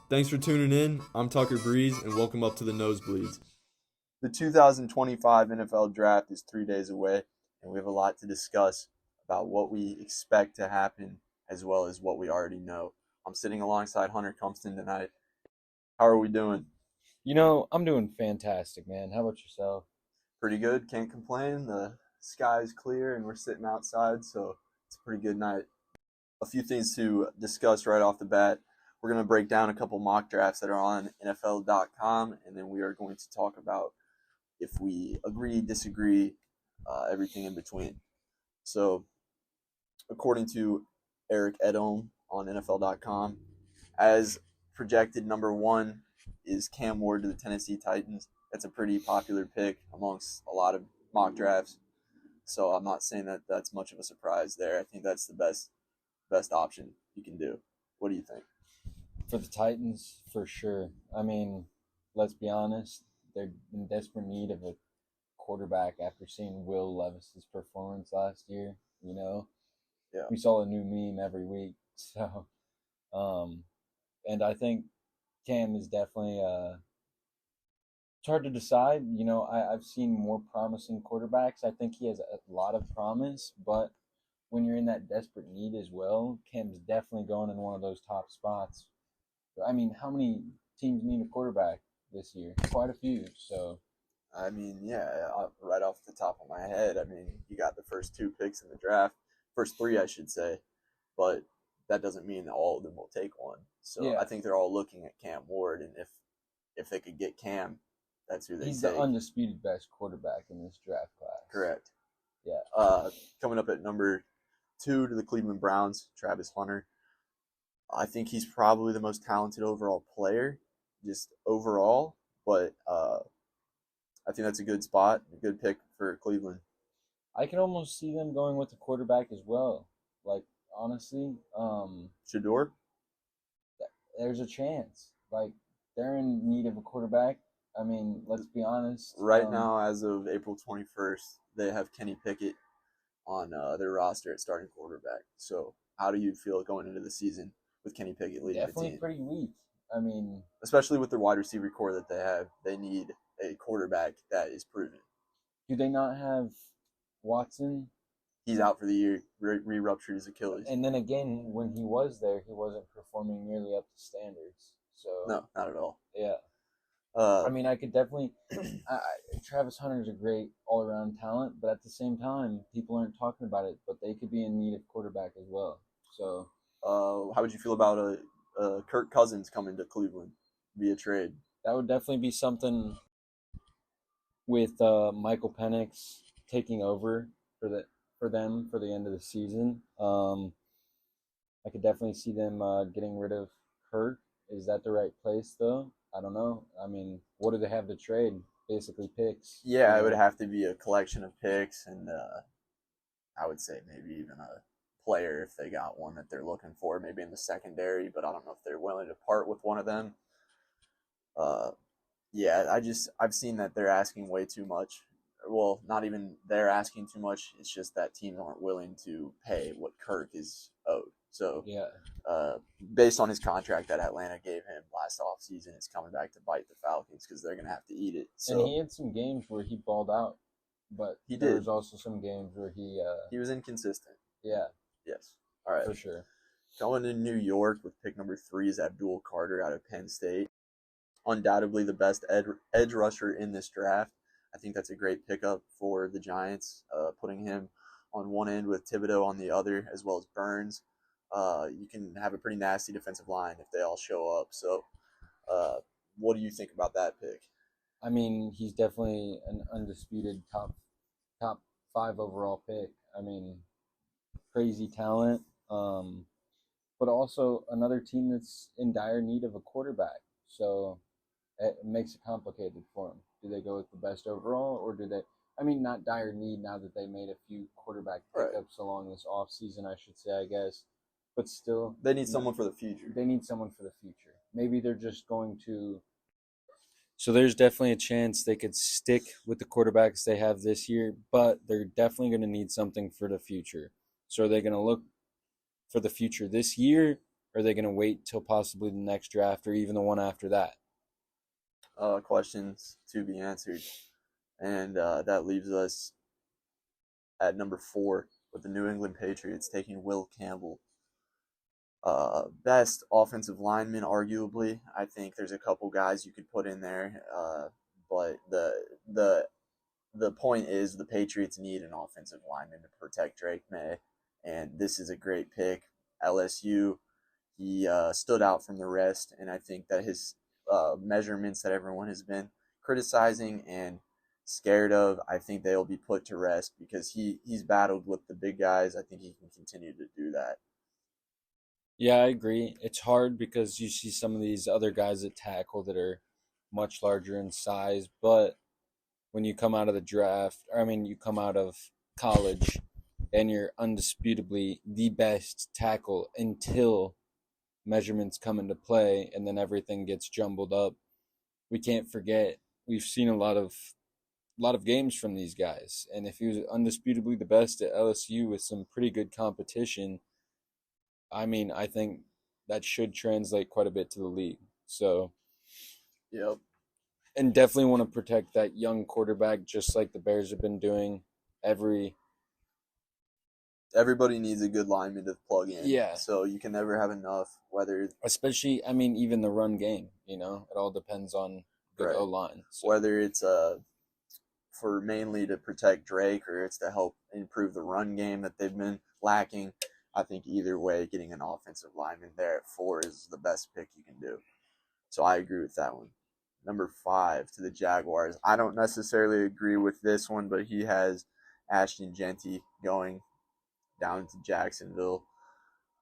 Thanks for tuning in. I'm Tucker Breeze, and welcome up to the Nosebleeds. The 2025 NFL Draft is 3 days away, and we have a lot to discuss about what we expect to happen as well as what we already know. I'm sitting alongside Hunter Cumpston tonight. How are we doing? I'm doing fantastic, man. How about yourself? Pretty good. Can't complain. The sky is clear, and we're sitting outside, so it's a pretty good night. A few things to discuss right off the bat. We're going to break down a couple mock drafts that are on NFL.com, and then we are going to talk about if we agree, disagree, everything in between. So, according to Eric Edholm on NFL.com, as projected, number one is Cam Ward to the Tennessee Titans. That's a pretty popular pick amongst a lot of mock drafts. So I'm not saying that that's much of a surprise there. I think that's the best option you can do. What do you think? For the Titans, for sure. I mean, let's be honest. They're in desperate need of a quarterback after seeing Will Levis's performance last year. Yeah. We saw a new meme every week. So, and I think Cam is definitely it's hard to decide. I've seen more promising quarterbacks. I think he has a lot of promise, but when you're in that desperate need as well, Cam's definitely going in one of those top spots. I mean, how many teams need a quarterback this year? Quite a few. So, I mean, yeah, right off the top of my head, I mean, you got the first two picks in the draft, first three, I should say, but that doesn't mean that all of them will take one. So yeah. I think they're all looking at Cam Ward, and if they could get Cam, that's who they He's take. the undisputed best quarterback in this draft class. Correct. Yeah. Coming up at number 2 to the Cleveland Browns, Travis Hunter. I think he's probably the most talented overall player, just overall, but I think that's a good spot, a good pick for Cleveland. I can almost see them going with the quarterback as well. Like, honestly, Shador? there's a chance. Like, they're in need of a quarterback. I mean, let's be honest. Right now, as of April 21st, they have Kenny Pickett on their roster at starting quarterback. So how do you feel going into the season with Kenny Pickett leading the team? Definitely pretty weak. I mean, especially with the wide receiver core that they have, they need a quarterback that is proven. Do they not have Watson? He's out for the year, re-ruptured his Achilles. And then again, when he was there, he wasn't performing nearly up to standards. So no, not at all. Yeah. I mean, I could definitely. Travis Hunter's a great all-around talent, but at the same time, people aren't talking about it. But they could be in need of quarterback as well. So, how would you feel about Kirk Cousins coming to Cleveland via trade? That would definitely be something. With Michael Penix taking over for them for the end of the season, I could definitely see them getting rid of Kirk. Is that the right place though? I don't know. I mean, what do they have to trade? Basically picks. Yeah, it would have to be a collection of picks, and I would say maybe even a player if they got one that they're looking for, maybe in the secondary, but I don't know if they're willing to part with one of them. Yeah, I've seen that they're asking way too much. Well, not even they're asking too much. It's just that teams aren't willing to pay what Kirk is owed. So, yeah. Based on his contract that Atlanta gave him last offseason, it's coming back to bite the Falcons because they're going to have to eat it. So, and he had some games where he balled out, but there was also some games where he was inconsistent. Yeah. Yes. All right. For sure. Going to New York with pick number 3 is Abdul Carter out of Penn State. Undoubtedly the best edge rusher in this draft. I think that's a great pickup for the Giants, putting him on one end with Thibodeau on the other, as well as Burns. You can have a pretty nasty defensive line if they all show up. So what do you think about that pick? I mean, he's definitely an undisputed top 5 overall pick. I mean, crazy talent, but also another team that's in dire need of a quarterback. So it makes it complicated for them. Do they go with the best overall, or do they? I mean, not dire need now that they made a few quarterback pickups along this offseason, I should say, I guess. But still, they need someone for the future. They need someone for the future. Maybe they're just going to. So there's definitely a chance they could stick with the quarterbacks they have this year, but they're definitely going to need something for the future. So are they going to look for the future this year, Or are they going to wait till possibly the next draft or even the one after that? Questions to be answered. And that leaves us at number 4 with the New England Patriots taking Will Campbell. Best offensive lineman, arguably. I think there's a couple guys you could put in there, but the point is the Patriots need an offensive lineman to protect Drake May, and this is a great pick. LSU, he stood out from the rest, and I think that his measurements that everyone has been criticizing and scared of, I think they'll be put to rest because he's battled with the big guys. I think he can continue to do that. Yeah, I agree. It's hard because you see some of these other guys at tackle that are much larger in size, but when you come out of the draft, or I mean, you come out of college and you're undisputably the best tackle until measurements come into play and then everything gets jumbled up. We can't forget we've seen a lot of games from these guys, and if he was undisputably the best at LSU with some pretty good competition, I mean, I think that should translate quite a bit to the league. So, Yep. and definitely want to protect that young quarterback, just like the Bears have been doing. Everybody needs a good lineman to plug in. Yeah. So you can never have enough, whether Especially, I mean, even the run game, it all depends on good Right. O-line. So, whether it's for mainly to protect Drake or it's to help improve the run game that they've been lacking. I think either way, getting an offensive lineman there at 4 is the best pick you can do. So I agree with that one. Number 5 to the Jaguars. I don't necessarily agree with this one, but he has Ashton Genty going down to Jacksonville.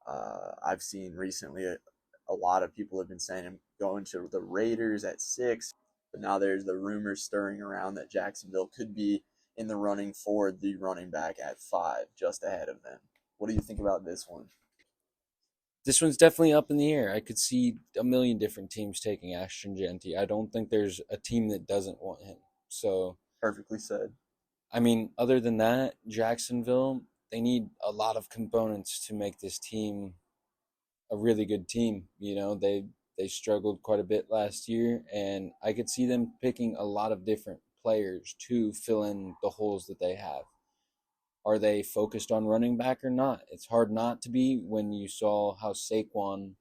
I've seen recently a lot of people have been saying him going to the Raiders at 6, but now there's the rumors stirring around that Jacksonville could be in the running for the running back at 5, just ahead of them. What do you think about this one? this one's definitely up in the air. I could see a million different teams taking Ashton Genty. I don't think there's a team that doesn't want him. So, Perfectly said. I mean, other than that, Jacksonville, they need a lot of components to make this team a really good team. They struggled quite a bit last year, and I could see them picking a lot of different players to fill in the holes that they have. Are they focused on running back or not? It's hard not to be when you saw how Saquon,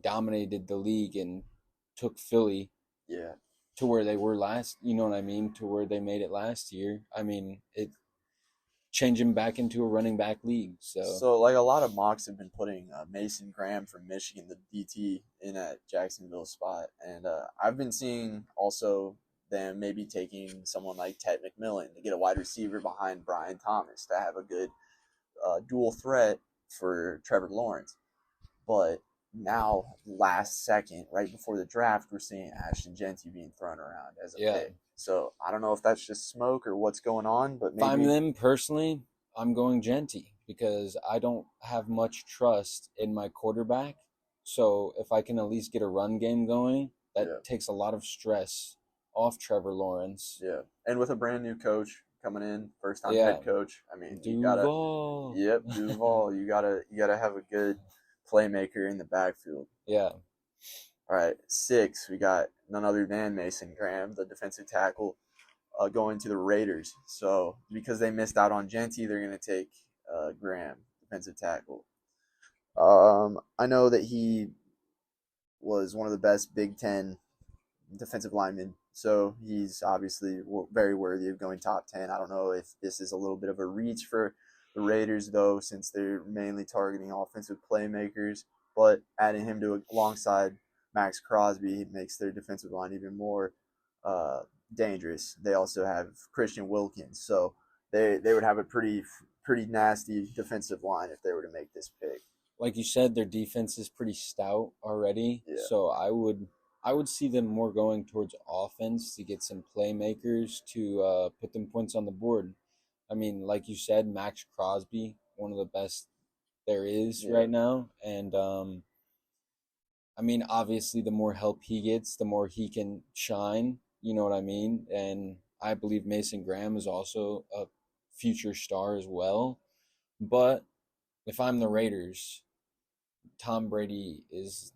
dominated the league and took Philly Yeah. to where they were last, to where they made it last year. It changed him back into a running back league. So like a lot of mocks have been putting Mason Graham from Michigan, the DT, in at Jacksonville spot, and I've been seeing also them maybe taking someone like Ted McMillan to get a wide receiver behind Brian Thomas to have a good dual threat for Trevor Lawrence. But now, last second, right before the draft, we're seeing Ashton Genty being thrown around as a pick. So I don't know if that's just smoke or what's going on, but maybe. If I'm them personally, I'm going Genty because I don't have much trust in my quarterback. So if I can at least get a run game going, that takes a lot of stress off Trevor Lawrence. Yeah, and with a brand new coach coming in, first time head coach, Duval. Duval. You gotta have a good playmaker in the backfield. Yeah. All right, 6, we got none other than Mason Graham, the defensive tackle, going to the Raiders. So because they missed out on Genty, they're going to take Graham, defensive tackle. I know that he was one of the best Big Ten defensive linemen, so he's obviously very worthy of going top 10. I don't know if this is a little bit of a reach for the Raiders, though, since they're mainly targeting offensive playmakers, but adding him to alongside Max Crosby makes their defensive line even more dangerous. They also have Christian Wilkins, so they would have a pretty nasty defensive line if they were to make this pick. Like you said, their defense is pretty stout already, so I would see them more going towards offense to get some playmakers to put them points on the board. Like you said, Max Crosby, one of the best there is right now, and obviously, the more help he gets, the more he can shine. You know what I mean? And I believe Mason Graham is also a future star as well. But if I'm the Raiders, Tom Brady is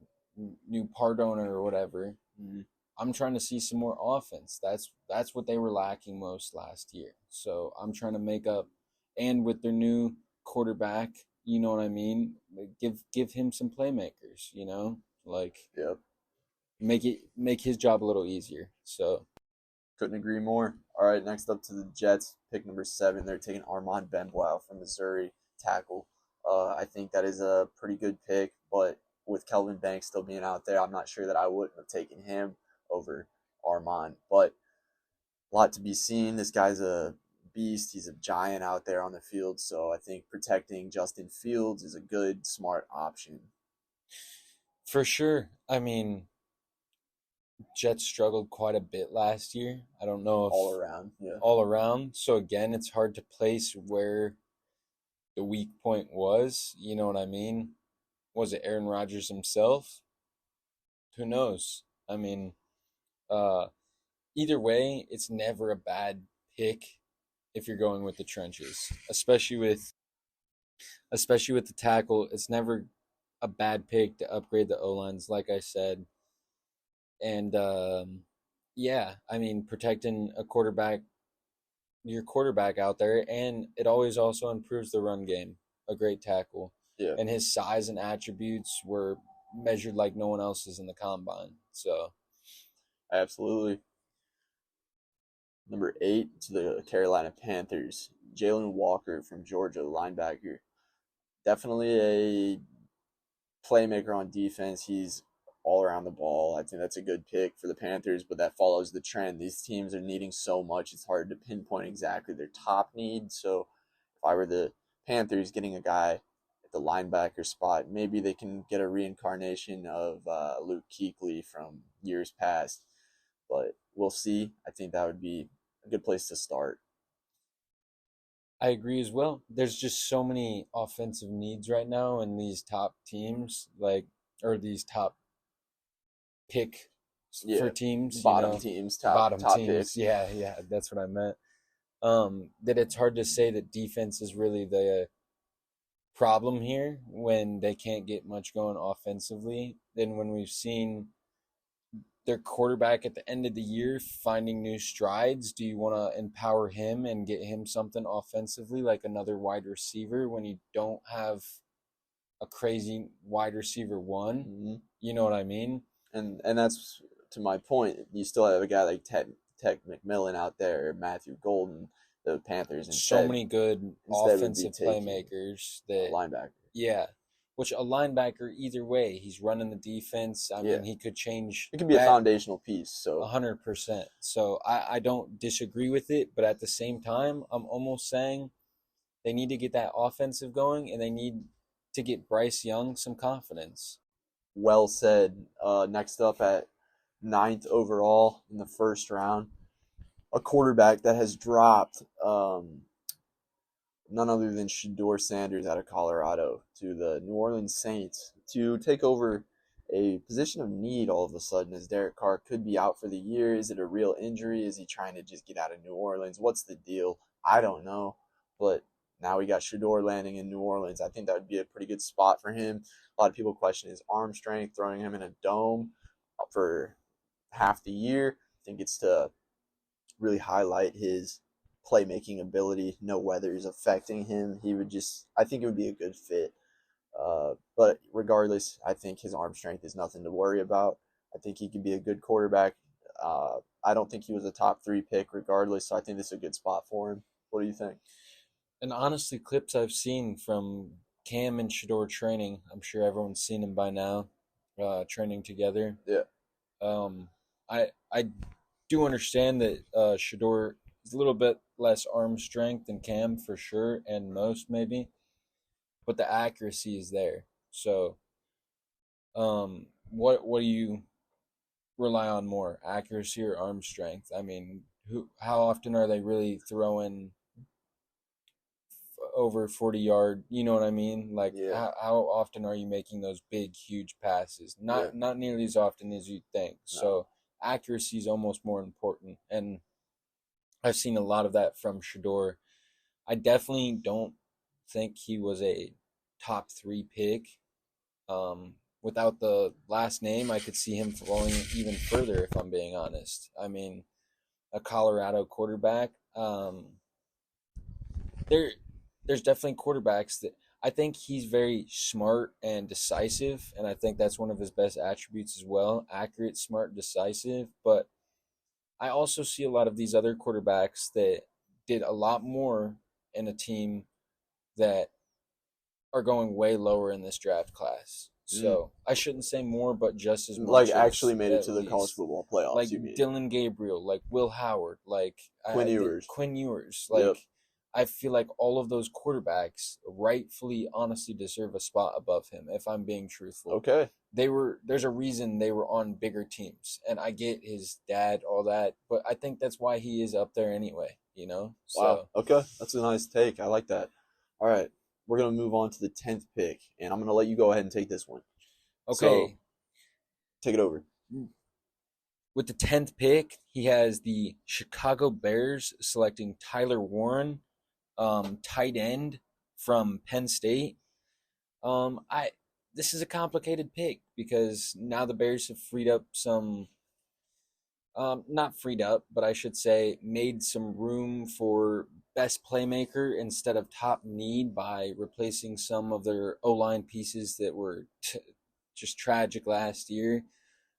new part owner or whatever. Mhm. I'm trying to see some more offense. That's what they were lacking most last year. So I'm trying to make up, and with their new quarterback, you know what I mean? Like, give him some playmakers, like Yep. make his job a little easier. So Couldn't agree more. All right, next up to the Jets, pick number 7. They're taking Armand Benbow from Missouri, tackle. I think that is a pretty good pick, but with Kelvin Banks still being out there, I'm not sure that I wouldn't have taken him over Armand. But a lot to be seen. This guy's a beast. He's a giant out there on the field, so I think protecting Justin Fields is a good, smart option. for sure, I mean, Jets struggled quite a bit last year. I don't know if All around, yeah. all around. So again, it's hard to place where the weak point was. You know what I mean? Was it Aaron Rodgers himself? Who knows? I mean, uh, either way, it's never a bad pick if you're going with the trenches, especially with the tackle. It's never a bad pick to upgrade the O lines, like I said. And yeah, I mean, protecting your quarterback out there, and it always also improves the run game. A great tackle, Yeah, and his size and attributes were measured like no one else's in the combine. So absolutely. Number 8 to the Carolina Panthers, Jalen Walker from Georgia, linebacker. Definitely a playmaker on defense. He's all around the ball. I think that's a good pick for the Panthers, but that follows the trend. These teams are needing so much, it's hard to pinpoint exactly their top need. So if I were the Panthers getting a guy at the linebacker spot, maybe they can get a reincarnation of Luke Kuechly from years past. But we'll see. I think that would be a good place to start. I agree as well. There's just so many offensive needs right now in these top teams, or these top pick for Yeah, teams, bottom teams, bottom top teams. picks. Yeah, yeah, that's what I meant. That it's hard to say that defense is really the problem here when they can't get much going offensively. Then when we've seen their quarterback at the end of the year finding new strides, do you want to empower him and get him something offensively like another wide receiver when you don't have a crazy wide receiver one? Mm-hmm. You know what I mean? And that's to my point. You still have a guy like Tech McMillan out there, Matthew Golden, the Panthers So many good would be offensive taking playmakers a that, linebacker. yeah, which a linebacker either way, he's running the defense. I Yeah. mean, he could change It can be a that foundational piece. So 100%. So I don't disagree with it, but at the same time, I'm almost saying they need to get that offensive going, and they need to get Bryce Young some confidence. well said. Next up at 9th overall in the first round, a quarterback that has dropped. None other than Shedeur Sanders out of Colorado to the New Orleans Saints to take over a position of need all of a sudden, as Derek Carr could be out for the year. Is it a real injury? Is he trying to just get out of New Orleans? What's the deal? I don't know. But now we got Shedeur landing in New Orleans. I think that would be a pretty good spot for him. A lot of people question his arm strength, throwing him in a dome for half the year. I think it's to really highlight his playmaking ability. No weather is affecting him. I think it would be a good fit. But regardless, I think his arm strength is nothing to worry about. I think he could be a good quarterback. I don't think he was a top 3 pick regardless, so I think this is a good spot for him. What do you think? And honestly, clips I've seen from Cam and Shador training, I'm sure everyone's seen them by now, training together. Yeah. I do understand that Shador is a little bit less arm strength than Cam for sure, and most maybe, but the accuracy is there. So, what do you rely on more, accuracy or arm strength? I mean, how often are they really throwing over 40-yard? You know what I mean? Like, Yeah. how often are you making those big, huge passes? Not nearly as often as you'd think. No. So accuracy is almost more important, and I've seen a lot of that from Shador. I definitely don't think he was a top 3 pick. Without the last name, I could see him falling even further, if I'm being honest. I mean, a Colorado quarterback. There, there's definitely quarterbacks that I think he's very smart and decisive, and I think that's one of his best attributes as well. Accurate, smart, decisive. But I also see a lot of these other quarterbacks that did a lot more in a team that are going way lower in this draft class. So I shouldn't say more, but just as much. Like as, actually made it to the least. college football playoffs. Like you mean? Dylan Gabriel, like Will Howard, like Quinn Ewers. Quinn Ewers. Like Yep. I feel like all of those quarterbacks rightfully, honestly deserve a spot above him. If I'm being truthful, Okay. there's a reason they were on bigger teams, and I get his dad, all that, but I think that's why he is up there anyway. You know. Wow. Okay, that's a nice take. I like that. All right, we're gonna move on to the 10th pick, and I'm gonna let you go ahead and take this one. Okay. So, take it over. With the 10th pick, he has the Chicago Bears selecting Tyler Warren, tight end from Penn State. This is a complicated pick because now the Bears have freed up some, not freed up, but I should say made some room for best playmaker instead of top need by replacing some of their O-line pieces that were just tragic last year.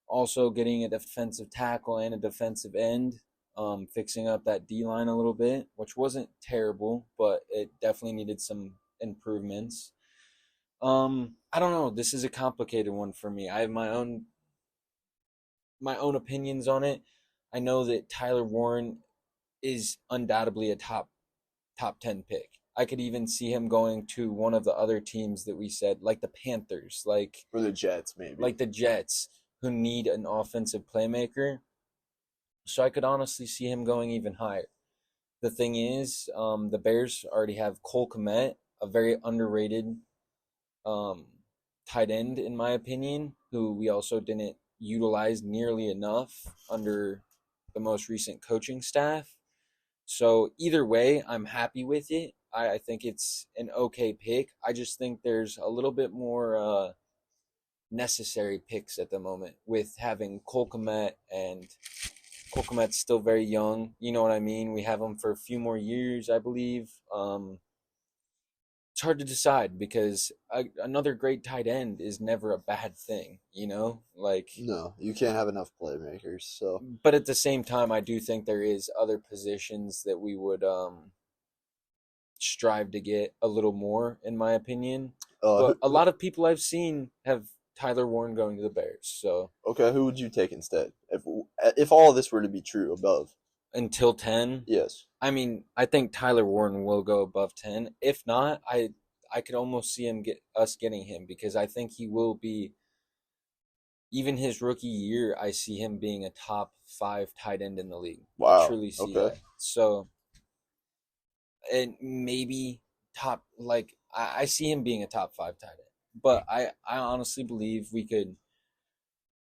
Also getting a defensive tackle and a defensive end, fixing up that D-line a little bit, which wasn't terrible, but it definitely needed some improvements. I don't know. This is a complicated one for me. I have my own opinions on it. I know that Tyler Warren is undoubtedly a top 10 pick. I could even see him going to one of the other teams that we said, like the Panthers, like or the Jets, maybe. Like the Jets, who need an offensive playmaker. So I could honestly see him going even higher. The thing is, the Bears already have Cole Kmet, a very underrated tight end, in my opinion, who we also didn't utilize nearly enough under the most recent coaching staff. So either way, I'm happy with it. I think it's an okay pick. I just think there's a little bit more necessary picks at the moment with having Cole Kmet, and Cole Kmet's still very young. You know what I mean? We have him for a few more years, I believe. It's hard to decide because another great tight end is never a bad thing, you know? Like, no, you can't have enough playmakers. So, but at the same time, I do think there is other positions that we would strive to get a little more, in my opinion. But a lot of people I've seen have Tyler Warren going to the Bears. So okay, who would you take instead? If all of this were to be true above until 10, yes. I mean, I think Tyler Warren will go above 10. If not, I could almost see us getting him because I think he will be. Even his rookie year, I see him being a top 5 tight end in the league. Wow. I truly see that. So, and maybe top, like, I see him being a top 5 tight end. But I honestly believe we could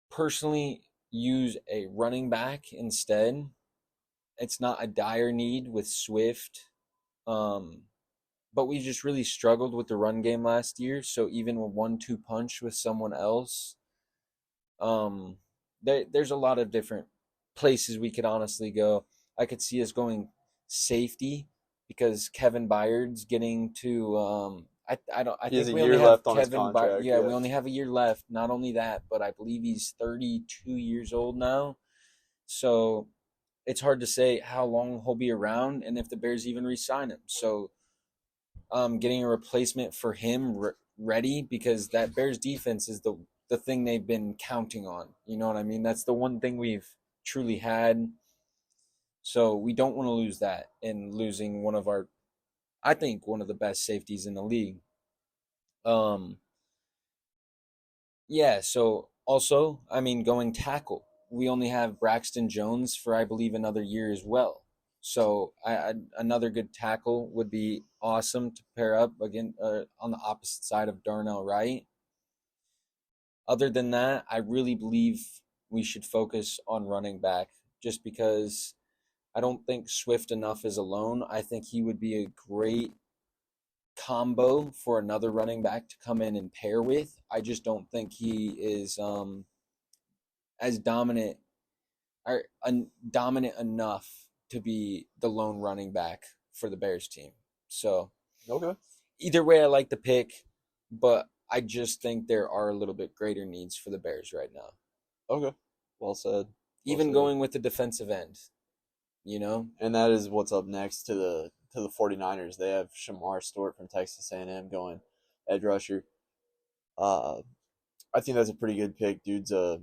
personally use a running back instead. It's not a dire need with Swift. But we just really struggled with the run game last year. So even a 1-2 punch with someone else, there's a lot of different places we could honestly go. I could see us going safety because Kevin Byard's getting to I think we only have Kevin Byard. Yeah, we only have a year left. Not only that, but I believe he's 32 years old now. So it's hard to say how long he'll be around and if the Bears even re-sign him. So getting a replacement for him ready because that Bears defense is the thing they've been counting on. You know what I mean? That's the one thing we've truly had. So we don't want to lose that in losing one of the best safeties in the league. Yeah, so also, I mean, going tackle. We only have Braxton Jones for, I believe, another year as well. So another good tackle would be awesome to pair up again on the opposite side of Darnell Wright. Other than that, I really believe we should focus on running back just because I don't think Swift enough is alone. I think he would be a great combo for another running back to come in and pair with. I just don't think he is as dominant or dominant enough to be the lone running back for the Bears team. So Okay. either way, I like the pick, but I just think there are a little bit greater needs for the Bears right now. Okay. Well said. Well Even said. going with the defensive end, you know? And that is what's up next to the 49ers. They have Shamar Stewart from Texas A&M going edge rusher. I think that's a pretty good pick. Dude's a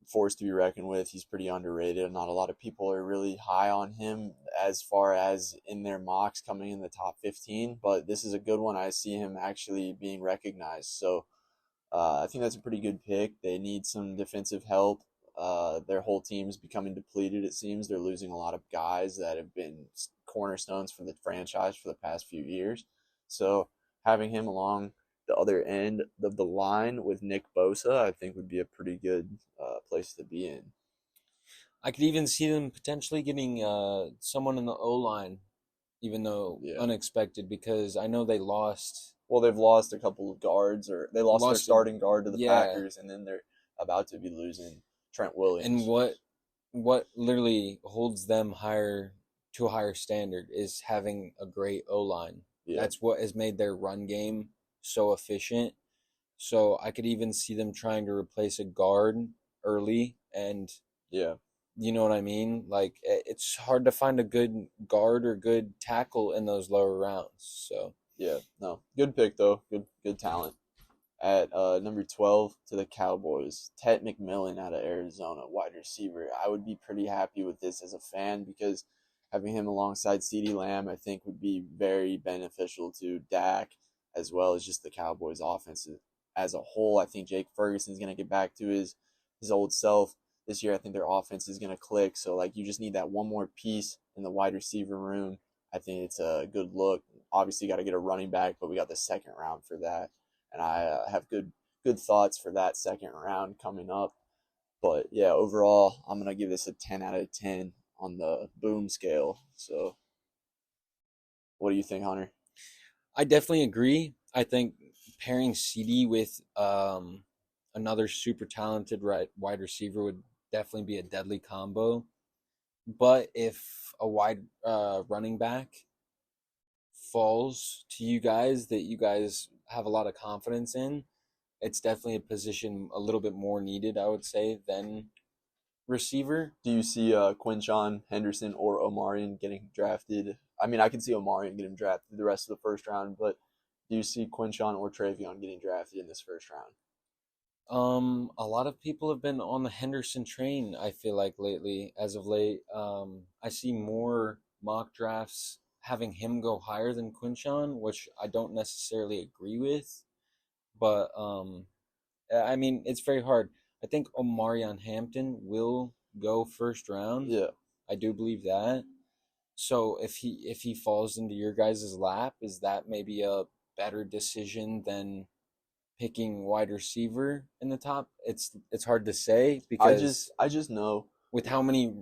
force to be reckoned with. He's pretty underrated. Not a lot of people are really high on him as far as in their mocks coming in the top 15, but this is a good one. I see him actually being recognized. So I think that's a pretty good pick. They need some defensive help. Their whole team's becoming depleted, it seems. They're losing a lot of guys that have been cornerstones for the franchise for the past few years. So having him along the other end of the line with Nick Bosa, I think would be a pretty good place to be in. I could even see them potentially getting someone in the O-line, even though unexpected, because I know they lost. Well, they've lost a couple of guards, or they lost their starting guard to the Packers, and then they're about to be losing Trent Williams. And what literally holds them higher to a higher standard is having a great O-line. Yeah. That's what has made their run game so efficient. So I could even see them trying to replace a guard early, and you know what I mean? Like, it's hard to find a good guard or good tackle in those lower rounds. So no, good pick though. Good talent. At number 12 to the Cowboys, Ted McMillan out of Arizona, wide receiver. I would be pretty happy with this as a fan because having him alongside CeeDee Lamb, I think, would be very beneficial to Dak as well as just the Cowboys' offense as a whole. I think Jake Ferguson's going to get back to his old self this year. I think their offense is going to click. So, like, you just need that one more piece in the wide receiver room. I think it's a good look. Obviously, got to get a running back, but we got the second round for that. And I have good thoughts for that second round coming up. But, yeah, overall, I'm going to give this a 10 out of 10 on the boom scale. So, what do you think, Hunter? I definitely agree. I think pairing CD with another super talented wide receiver would definitely be a deadly combo. But if a wide running back falls to you guys that you guys have a lot of confidence in, it's definitely a position a little bit more needed, I would say, than receiver. Do you see Quinshon, Henderson, or Omarion getting drafted? I mean, I can see Omarion getting drafted the rest of the first round, but do you see Quinshon or Travion getting drafted in this first round? A lot of people have been on the Henderson train, I feel like, lately, as of late. I see more mock drafts having him go higher than Quinshon, which I don't necessarily agree with. But, I mean, it's very hard. I think Omarion Hampton will go first round. Yeah. I do believe that. So if he falls into your guys' lap, is that maybe a better decision than picking wide receiver in the top? It's hard to say because I just know with how many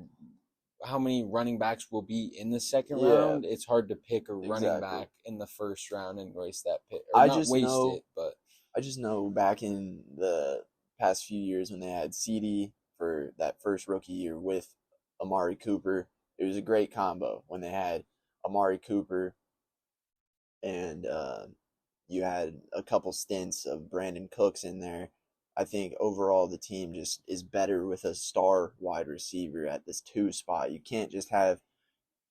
running backs will be in the second round, it's hard to pick a running back in the first round and waste that pick. Or I just know back in the past few years when they had CD for that first rookie year with Amari Cooper, it was a great combo when they had Amari Cooper and you had a couple stints of Brandon Cooks in there. I think overall the team just is better with a star wide receiver at this 2 spot. You can't just have,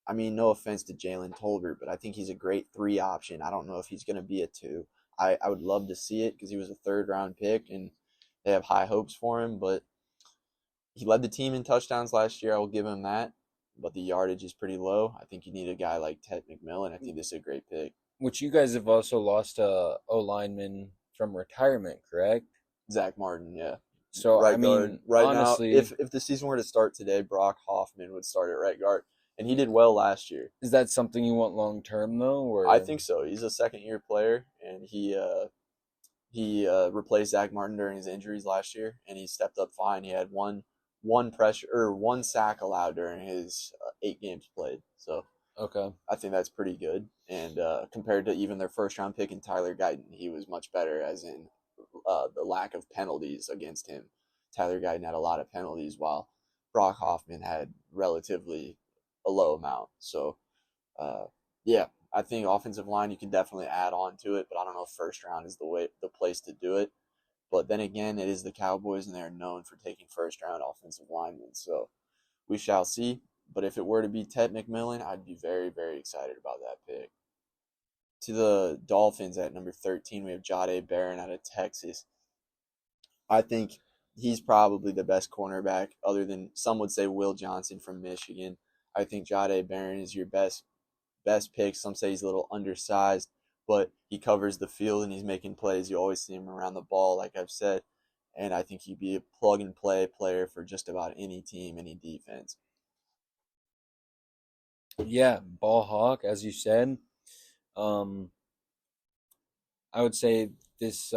I mean, no offense to Jalen Tolbert, but I think he's a great 3 option. I don't know if he's going to be a 2. I would love to see it because he was a 3rd round pick and they have high hopes for him, but he led the team in touchdowns last year. I will give him that, but the yardage is pretty low. I think you need a guy like Ted McMillan. I think this is a great pick. Which you guys have also lost a O-lineman from retirement, correct? Zach Martin, yeah. So, right, I mean, guard. Right honestly, now, if the season were to start today, Brock Hoffman would start at right guard, and he did well last year. Is that something you want long term though? Or I think so. He's a second-year player, and he replaced Zach Martin during his injuries last year, and he stepped up fine. He had one sack allowed during his 8 games played. So Okay. I think that's pretty good. And compared to even their first round pick in Tyler Guyton, he was much better, as in the lack of penalties against him. Tyler Guyton had a lot of penalties, while Brock Hoffman had relatively a low amount. So, yeah, I think offensive line you can definitely add on to it, but I don't know if first round is the place to do it. But then again, it is the Cowboys, and they're known for taking first round offensive linemen. So we shall see. But if it were to be Ted McMillan, I'd be very, very excited about that pick. To the Dolphins at number 13, we have Jahdae Barron out of Texas. I think he's probably the best cornerback, other than some would say Will Johnson from Michigan. I think Jahdae Barron is your best pick. Some say he's a little undersized, but he covers the field and he's making plays. You always see him around the ball, like I've said. And I think he'd be a plug-and-play player for just about any team, any defense. Yeah, ball hawk, as you said. I would say this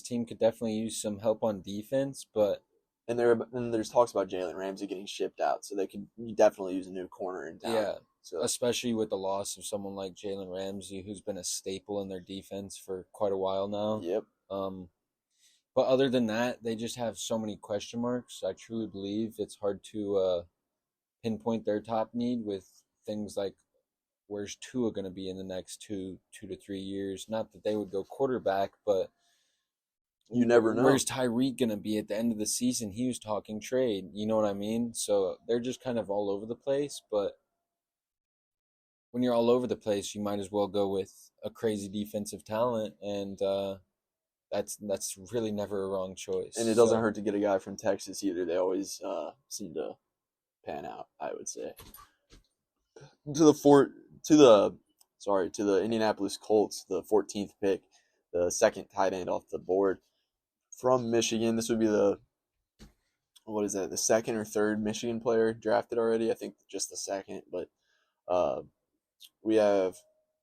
team could definitely use some help on defense, but And there's talks about Jalen Ramsey getting shipped out, so they could definitely use a new corner in town. yeah, So especially with the loss of someone like Jalen Ramsey, who's been a staple in their defense for quite a while now. yep. But other than that, they just have so many question marks. I truly believe it's hard to pinpoint their top need with things like where's Tua going to be in the next 2 to 3 years. Not that they would go quarterback, but You never know. where's Tyreek going to be at the end of the season? He was talking trade. You know what I mean? So they're just kind of all over the place. But when you're all over the place, you might as well go with a crazy defensive talent, and that's really never a wrong choice. And it doesn't hurt to get a guy from Texas either. They always seem to pan out, I would say. To the Indianapolis Colts, the 14th pick, the second tight end off the board from Michigan. This would be the second or third Michigan player drafted already. I think just the second, but we have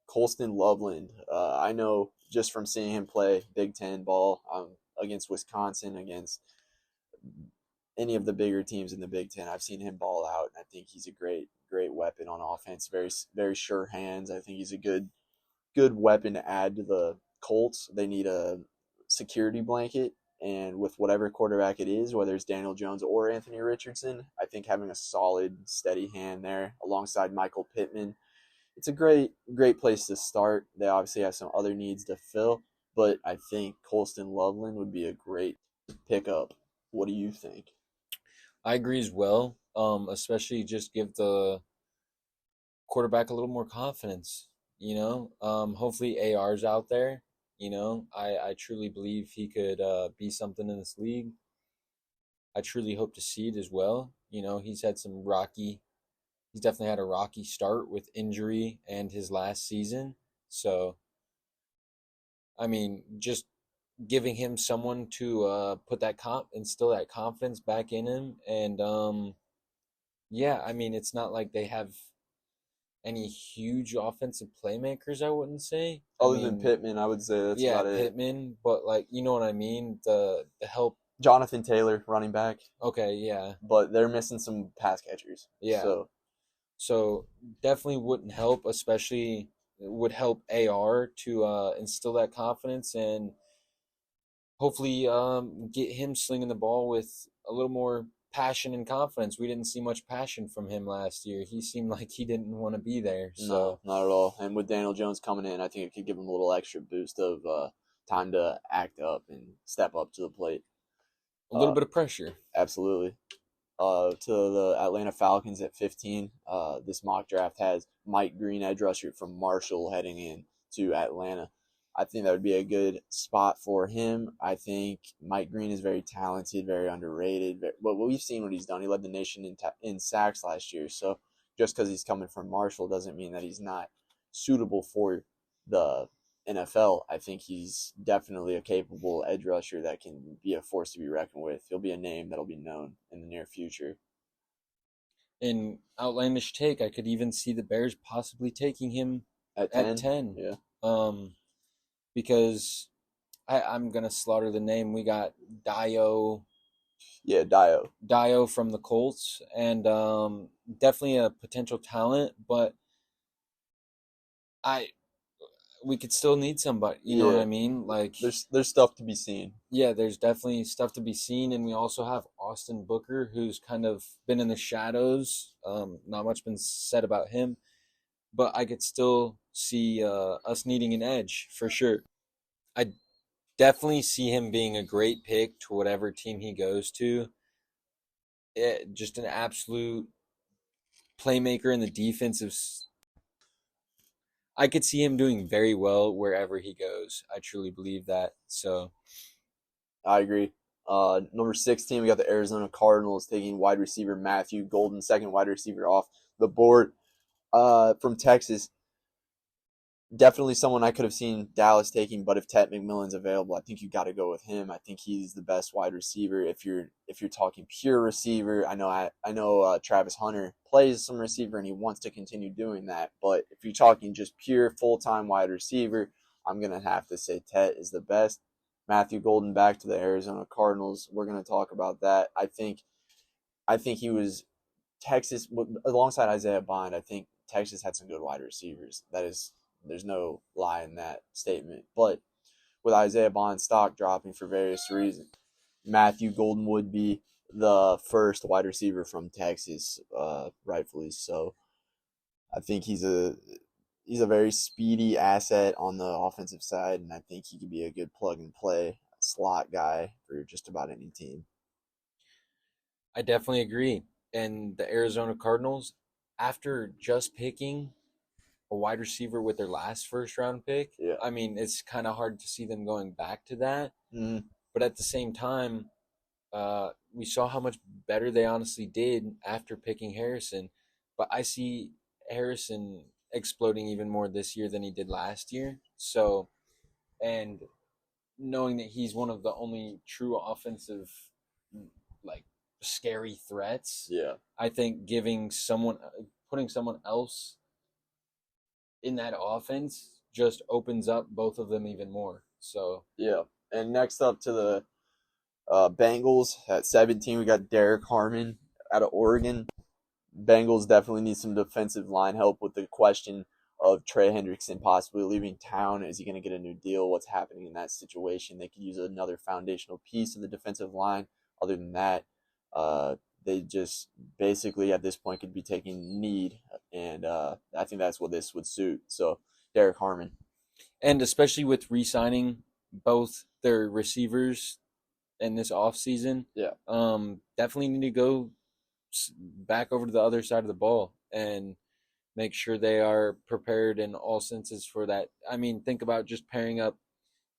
Colston Loveland. I know just from seeing him play Big Ten ball against Wisconsin, against any of the bigger teams in the Big Ten, I've seen him ball out, and I think he's a great weapon on offense. Very, very sure hands. I think he's a good weapon to add to the Colts. They need a security blanket, and with whatever quarterback it is, whether it's Daniel Jones or Anthony Richardson, I think having a solid, steady hand there alongside Michael Pittman, it's a great place to start. They obviously have some other needs to fill, but I think Colston Loveland would be a great pickup. What do you think? I agree as well. Especially just give the quarterback a little more confidence. Hopefully AR's out there. I truly believe he could be something in this league. I truly hope to see it as well. He's definitely had a rocky start with injury and his last season. So, I mean, just giving him someone to instill that confidence back in him, and yeah, I mean, it's not like they have any huge offensive playmakers, I wouldn't say. Other than Pittman, I would say that's about it. Pittman, but you know what I mean? The help. Jonathan Taylor, running back. Okay, yeah. But they're missing some pass catchers. Yeah. So definitely wouldn't help, especially it would help AR to instill that confidence and hopefully get him slinging the ball with a little more passion and confidence. We didn't see much passion from him last year. He seemed like he didn't want to be there. So. No, not at all. And with Daniel Jones coming in, I think it could give him a little extra boost of time to act up and step up to the plate. A little bit of pressure. Absolutely. To the Atlanta Falcons at 15, this mock draft has Mike Green, edge rusher from Marshall, heading in to Atlanta. I think that would be a good spot for him. I think Mike Green is very talented, very underrated. But we've seen what he's done. He led the nation in sacks last year. So just because he's coming from Marshall doesn't mean that he's not suitable for the NFL. I think he's definitely a capable edge rusher that can be a force to be reckoned with. He'll be a name that'll be known in the near future. In outlandish take, I could even see the Bears possibly taking him at 10. Yeah. Because I'm going to slaughter the name. We got Dio. Yeah, Dio from the Colts, and definitely a potential talent, but we could still need somebody. You know what I mean? Like, there's stuff to be seen. Yeah, there's definitely stuff to be seen, and we also have Austin Booker, who's kind of been in the shadows. Not much been said about him, but I could still see us needing an edge for sure. I definitely see him being a great pick to whatever team he goes to. Just an absolute playmaker in the defensive. I could see him doing very well wherever he goes. I truly believe that. So I agree. Number 16, we got the Arizona Cardinals taking wide receiver Matthew Golden, second wide receiver off the board from Texas. Definitely someone I could have seen Dallas taking, but if Ted McMillan's available, I think you got to go with him. I think he's the best wide receiver. If you're talking pure receiver, I know Travis Hunter plays some receiver and he wants to continue doing that. But if you're talking just pure full-time wide receiver, I'm gonna have to say Ted is the best. Matthew Golden back to the Arizona Cardinals. We're gonna talk about that. I think he was Texas alongside Isaiah Bond. I think Texas had some good wide receivers. There's no lie in that statement. But with Isaiah Bond's stock dropping for various reasons, Matthew Golden would be the first wide receiver from Texas, rightfully so. I think he's a very speedy asset on the offensive side, and I think he could be a good plug and play slot guy for just about any team. I definitely agree. And the Arizona Cardinals, after just picking a wide receiver with their last first round pick, Yeah. I mean, it's kind of hard to see them going back to that. Mm-hmm. But at the same time, we saw how much better they honestly did after picking Harrison. But I see Harrison exploding even more this year than he did last year. So, and knowing that he's one of the only true offensive, like, scary threats, Yeah. I think putting someone else in that offense just opens up both of them even more. So yeah. And next up to the Bengals at 17, we got Derek Harmon out of Oregon. Bengals definitely need some defensive line help with the question of Trey Hendrickson possibly leaving town. Is he going to get a new deal? What's happening in that situation? They could use another foundational piece of the defensive line. Other than that, they just basically at this point could be taking need, and I think that's what this would suit. So Derek Harmon. And especially with re-signing both their receivers in this offseason, definitely need to go back over to the other side of the ball and make sure they are prepared in all senses for that. I mean, think about just pairing up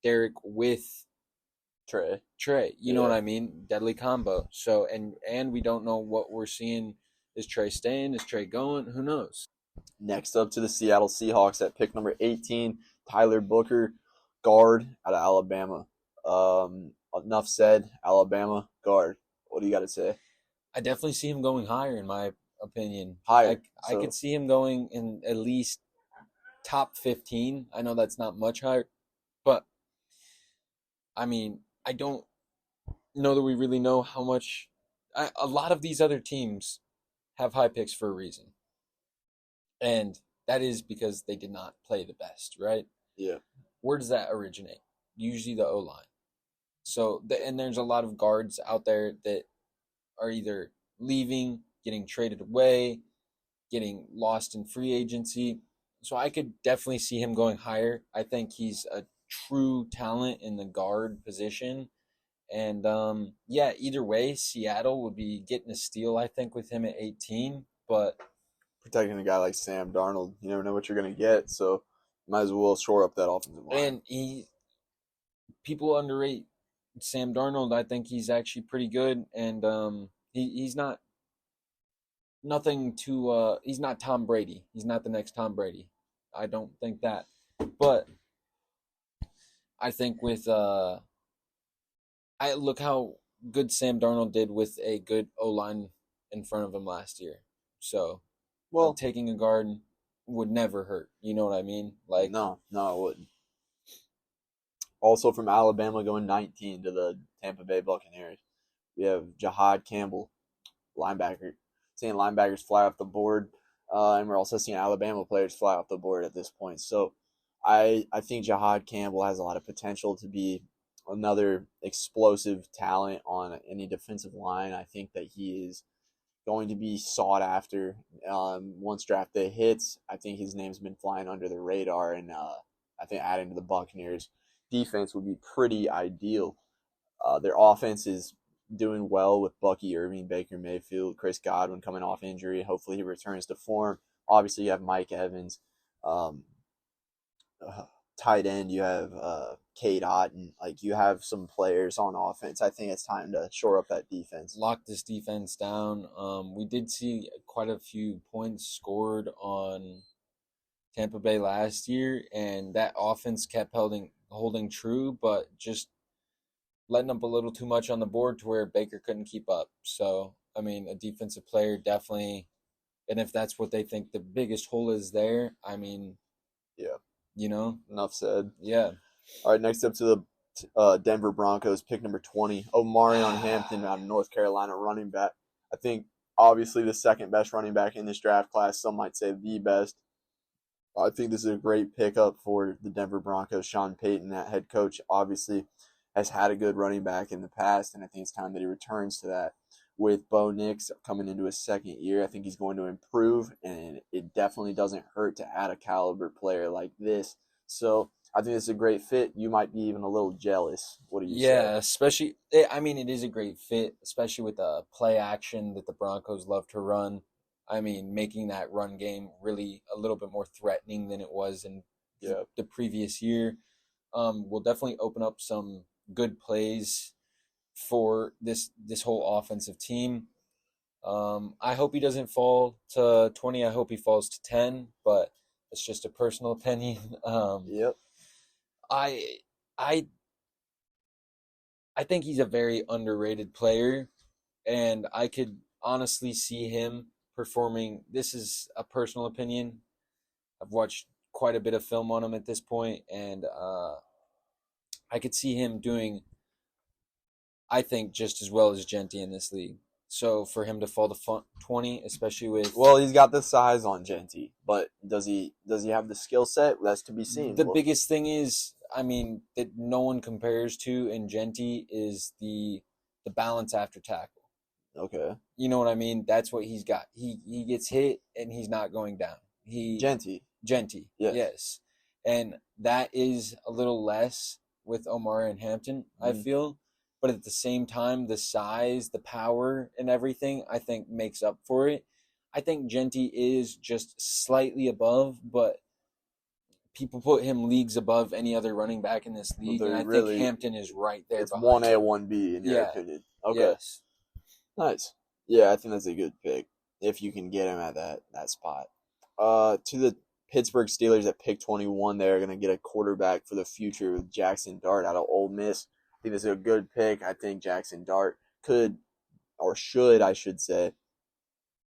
Derek with Trey. You know what I mean? Deadly combo. So, and we don't know what we're seeing. Is Trey staying? Is Trey going? Who knows? Next up to the Seattle Seahawks at pick number 18, Tyler Booker, guard out of Alabama. Enough said. Alabama, guard. What do you got to say? I definitely see him going higher, in my opinion. Higher. I could see him going in at least top 15. I know that's not much higher, but I mean, I don't know that we really know how much. A lot of these other teams have high picks for a reason. And that is because they did not play the best, right? Yeah. Where does that originate? Usually the O-line. So, and there's a lot of guards out there that are either leaving, getting traded away, getting lost in free agency. So I could definitely see him going higher. I think he's a true talent in the guard position. And either way, Seattle would be getting a steal, I think, with him at 18. But protecting a guy like Sam Darnold, you never know what you're going to get. So might as well shore up that offensive line. And people underrate Sam Darnold. I think he's actually pretty good. And he's not he's not Tom Brady. He's not the next Tom Brady. I don't think that. But I think with look how good Sam Darnold did with a good O-line in front of him last year. So, taking a guard would never hurt. You know what I mean? Like, no, it wouldn't. Also from Alabama going 19 to the Tampa Bay Buccaneers, we have Jahad Campbell, linebacker. Seeing linebackers fly off the board. And we're also seeing Alabama players fly off the board at this point. So I think Jahad Campbell has a lot of potential to be another explosive talent on any defensive line. I think that he is going to be sought after once draft day hits. I think his name's been flying under the radar, and I think adding to the Buccaneers defense would be pretty ideal. Their offense is doing well with Bucky Irving, Baker Mayfield, Chris Godwin coming off injury. Hopefully he returns to form. Obviously you have Mike Evans. Tight end, you have Cade Otton. Like, you have some players on offense. I think it's time to shore up that defense. Lock this defense down. We did see quite a few points scored on Tampa Bay last year, and that offense kept holding true, but just letting up a little too much on the board to where Baker couldn't keep up. So, I mean, a defensive player definitely, and if that's what they think the biggest hole is there, I mean, yeah. Enough said. Yeah. All right, next up to the Denver Broncos, pick number 20, Omarion Hampton out of North Carolina, running back. I think obviously the second best running back in this draft class. Some might say the best. I think this is a great pickup for the Denver Broncos. Sean Payton, that head coach, obviously has had a good running back in the past, and I think it's time that he returns to that. With Bo Nix coming into his second year, I think he's going to improve, and it definitely doesn't hurt to add a caliber player like this. So I think it's a great fit. You might be even a little jealous. What do you say? Yeah, especially, I mean, it is a great fit, especially with the play action that the Broncos love to run. I mean, making that run game really a little bit more threatening than it was in the previous year. Will definitely open up some good plays for this whole offensive team. I hope he doesn't fall to 20. I hope he falls to 10, but it's just a personal opinion. I think he's a very underrated player, and I could honestly see him performing. This is a personal opinion. I've watched quite a bit of film on him at this point, and I could see him doing, I think, just as well as Genty in this league. So for him to fall to 20, especially with... Well, he's got the size on Genty, but does he have the skill set? That's to be seen. The biggest thing is, I mean, that no one compares to in Genty is the balance after tackle. Okay. You know what I mean? That's what he's got. He gets hit and he's not going down. Genty. Yes. And that is a little less with Omar and Hampton, I feel. But at the same time, the size, the power, and everything, I think makes up for it. I think Genty is just slightly above, but people put him leagues above any other running back in this league, and I think Hampton is right there. It's 1A, 1B in your opinion. Okay. Yes. Nice. Yeah, I think that's a good pick if you can get him at that spot. To the Pittsburgh Steelers at pick 21, they're going to get a quarterback for the future with Jackson Dart out of Ole Miss. I think this is a good pick. I think Jackson Dart could, or should, I should say,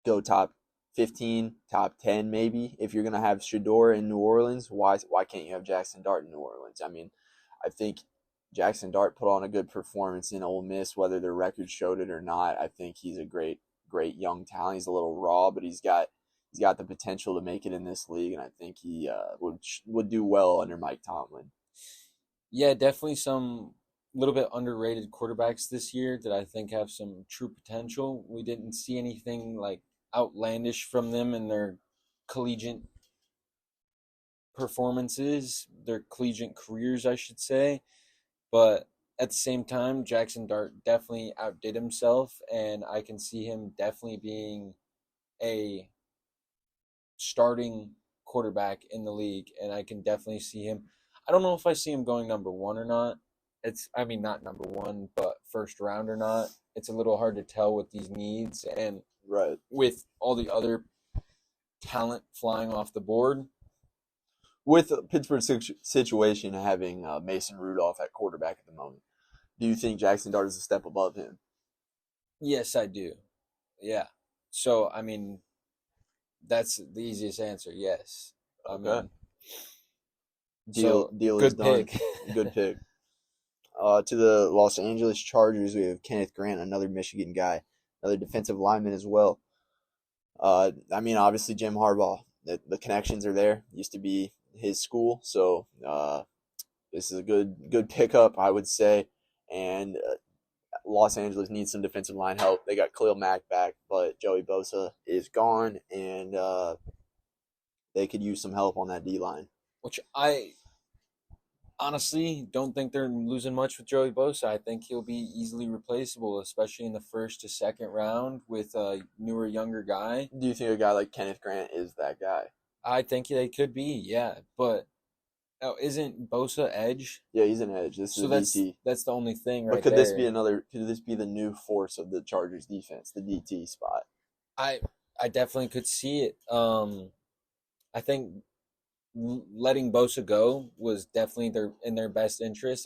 go top 15, top 10 maybe. If you're going to have Shador in New Orleans, why can't you have Jackson Dart in New Orleans? I mean, I think Jackson Dart put on a good performance in Ole Miss, whether their record showed it or not. I think he's a great young talent. He's a little raw, but he's got the potential to make it in this league, and I think he would do well under Mike Tomlin. Yeah, definitely some little bit underrated quarterbacks this year that I think have some true potential. We didn't see anything like outlandish from them in their collegiate performances, their collegiate careers, I should say. But at the same time, Jackson Dart definitely outdid himself, and I can see him definitely being a starting quarterback in the league, and I can definitely see him. I don't know if I see him going number one or not. Not number one, but first round or not. It's a little hard to tell with these needs and with all the other talent flying off the board. With Pittsburgh's situation having Mason Rudolph at quarterback at the moment, do you think Jackson Dart is a step above him? Yes, I do. Yeah. So, I mean, that's the easiest answer. Yes. Okay. Deal is done. Pick. Good pick. To the Los Angeles Chargers, we have Kenneth Grant, another Michigan guy, another defensive lineman as well. I mean, obviously Jim Harbaugh, the connections are there. Used to be his school, so this is a good pickup, I would say. And Los Angeles needs some defensive line help. They got Khalil Mack back, but Joey Bosa is gone, and they could use some help on that D line. Which I honestly don't think they're losing much with Joey Bosa. I think he'll be easily replaceable, especially in the first to second round with a newer, younger guy. Do you think a guy like Kenneth Grant is that guy? I think they could be, yeah. But isn't Bosa edge? Yeah, he's an edge. This is So a DT. that's the only thing right But could there. this be another? Could this be the new force of the Chargers defense, the DT spot? I definitely could see it. I think letting Bosa go was definitely in their best interest.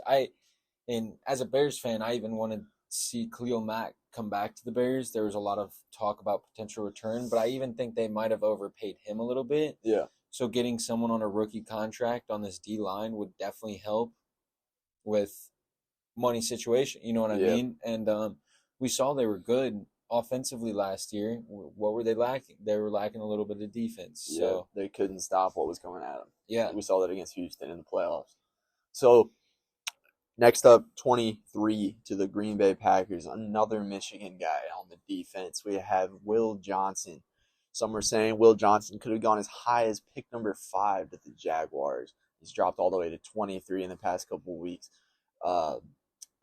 And as a Bears fan, I even wanted to see Khalil Mack come back to the Bears. There was a lot of talk about potential return, but I even think they might have overpaid him a little bit. Yeah. So getting someone on a rookie contract on this D line would definitely help with money situation. You know what I mean? And we saw they were good offensively last year. What were they lacking? They were lacking a little bit of defense. Yeah, So they couldn't stop what was coming at them. yeah, We saw that against Houston in the playoffs. So next up, 23 to the Green Bay Packers. Another Michigan guy on the defense. We have Will Johnson. Some are saying Will Johnson could have gone as high as pick number 5 to the Jaguars. He's dropped all the way to 23 in the past couple of weeks.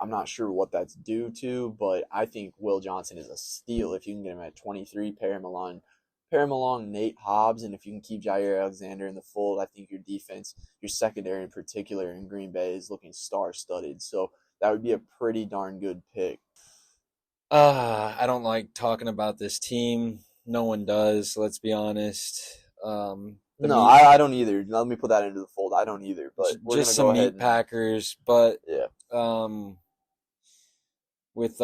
I'm not sure what that's due to, but I think Will Johnson is a steal if you can get him at 23. Pair him along Nate Hobbs, and if you can keep Jair Alexander in the fold, I think your defense, your secondary in particular in Green Bay, is looking star-studded. So that would be a pretty darn good pick. I don't like talking about this team. No one does. Let's be honest. I don't either. Let me put that into the fold. I don't either. But we're just gonna some go ahead meat packers, but yeah. With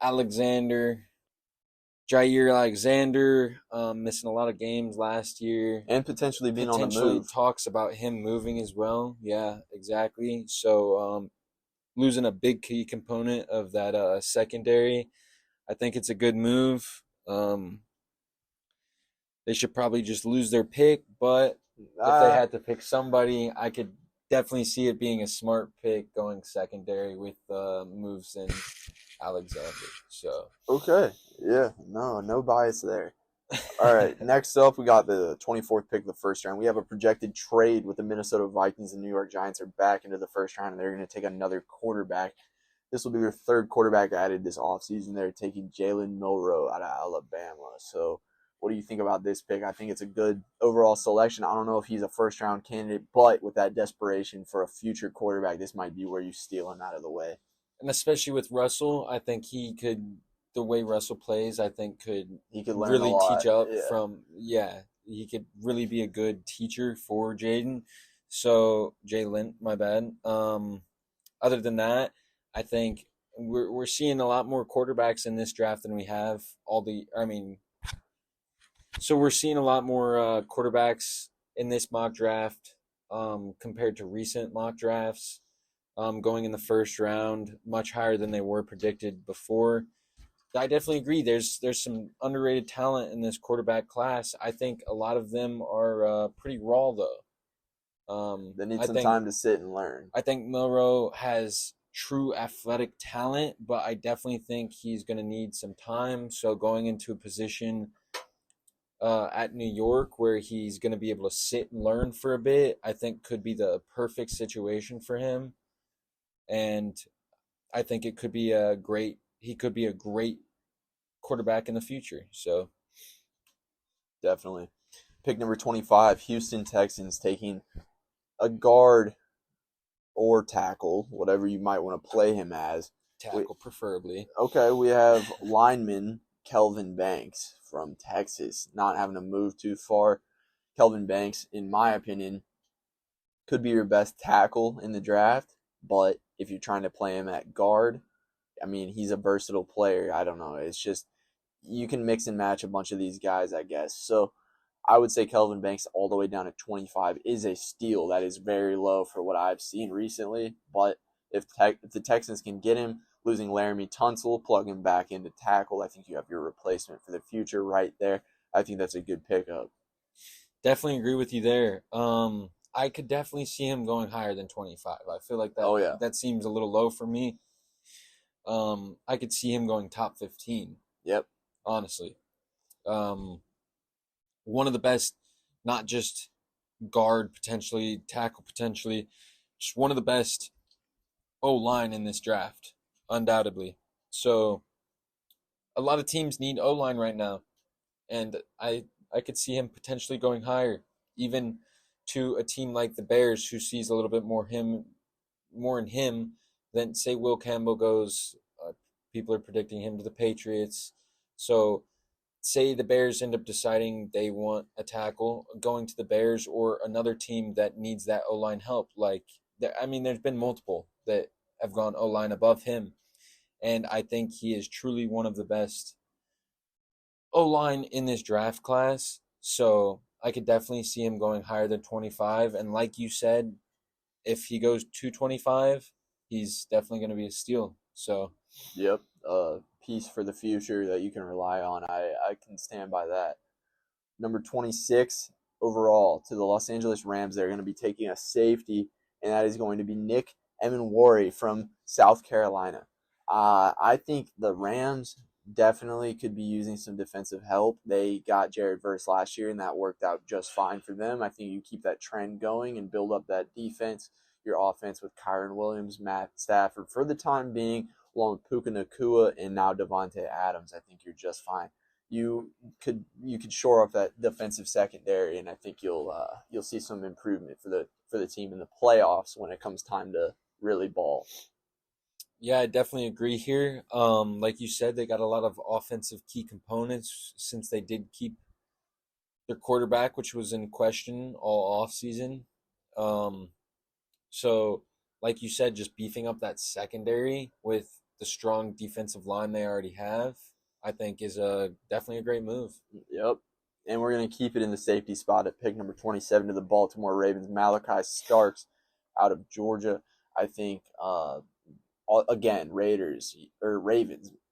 Alexander, Jair Alexander, missing a lot of games last year, And potentially being on the move. Talks about him moving as well. Yeah, exactly. So losing a big key component of that secondary, I think it's a good move. They should probably just lose their pick, but if they had to pick somebody, I could definitely see it being a smart pick going secondary with moves in Alexander. So okay, yeah, no bias there. All right, next up we got the 24th pick of the first round. We have a projected trade with the Minnesota Vikings and New York Giants are back into the first round, and they're going to take another quarterback. This will be their third quarterback added this offseason. They're taking Jalen Milroe out of Alabama. So what do you think about this pick? I think it's a good overall selection. I don't know if he's a first-round candidate, but with that desperation for a future quarterback, this might be where you steal him out of the way. And especially with Russell, I think he could, the way Russell plays, I think he could learn really a lot. teach up from, he could really be a good teacher for Jalen, my bad. Other than that, I think we're seeing a lot more quarterbacks in this draft than we have So we're seeing a lot more quarterbacks in this mock draft compared to recent mock drafts going in the first round, much higher than they were predicted before. I definitely agree. There's some underrated talent in this quarterback class. I think a lot of them are pretty raw, though. They need some time to sit and learn. I think Milroe has true athletic talent, but I definitely think he's going to need some time. So going into a position at New York where he's going to be able to sit and learn for a bit, I think could be the perfect situation for him. And I think he could be a great quarterback in the future. So definitely. Pick number 25, Houston Texans taking a guard or tackle, whatever you might want to play him as. Tackle, preferably. Okay, we have lineman Kelvin Banks from Texas, not having to move too far. Kelvin Banks, in my opinion, could be your best tackle in the draft, but if you're trying to play him at guard, I mean, he's a versatile player. I don't know. It's just you can mix and match a bunch of these guys, I guess. So I would say Kelvin Banks all the way down to 25 is a steal. That is very low for what I've seen recently. But if the Texans can get him, losing Laramie Tunsil, plug him back into tackle. I think you have your replacement for the future right there. I think that's a good pickup. Definitely agree with you there. I could definitely see him going higher than 25. I feel like that seems a little low for me. I could see him going top 15. Yep. Honestly. One of the best, not just guard potentially, tackle potentially, just one of the best O-line in this draft, undoubtedly. So a lot of teams need O-line right now, and I could see him potentially going higher, even to a team like the Bears, who sees a little bit more in him than, say, Will Campbell goes. People are predicting him to the Patriots. So say the Bears end up deciding they want a tackle, going to the Bears or another team that needs that O-line help. There's been multiple that have gone O-line above him, and I think he is truly one of the best O-line in this draft class. So I could definitely see him going higher than 25. And like you said, if he goes to 25, he's definitely going to be a steal. So, yep, piece for the future that you can rely on. I can stand by that. Number 26 overall to the Los Angeles Rams. They're going to be taking a safety, and that is going to be Nick Emenwari from South Carolina. I think the Rams definitely could be using some defensive help. They got Jared Verse last year, and that worked out just fine for them. I think you keep that trend going and build up that defense, your offense with Kyron Williams, Matt Stafford for the time being, along with Puka Nacua and now Devontae Adams. I think you're just fine. You could shore up that defensive secondary, and I think you'll see some improvement for the team in the playoffs when it comes time to really ball. Yeah, I definitely agree here. Like you said, they got a lot of offensive key components since they did keep their quarterback, which was in question all offseason. So, like you said, just beefing up that secondary with the strong defensive line they already have, I think is definitely a great move. Yep. And we're going to keep it in the safety spot at pick number 27 to the Baltimore Ravens, Malachi Starks out of Georgia. I think, again, Ravens,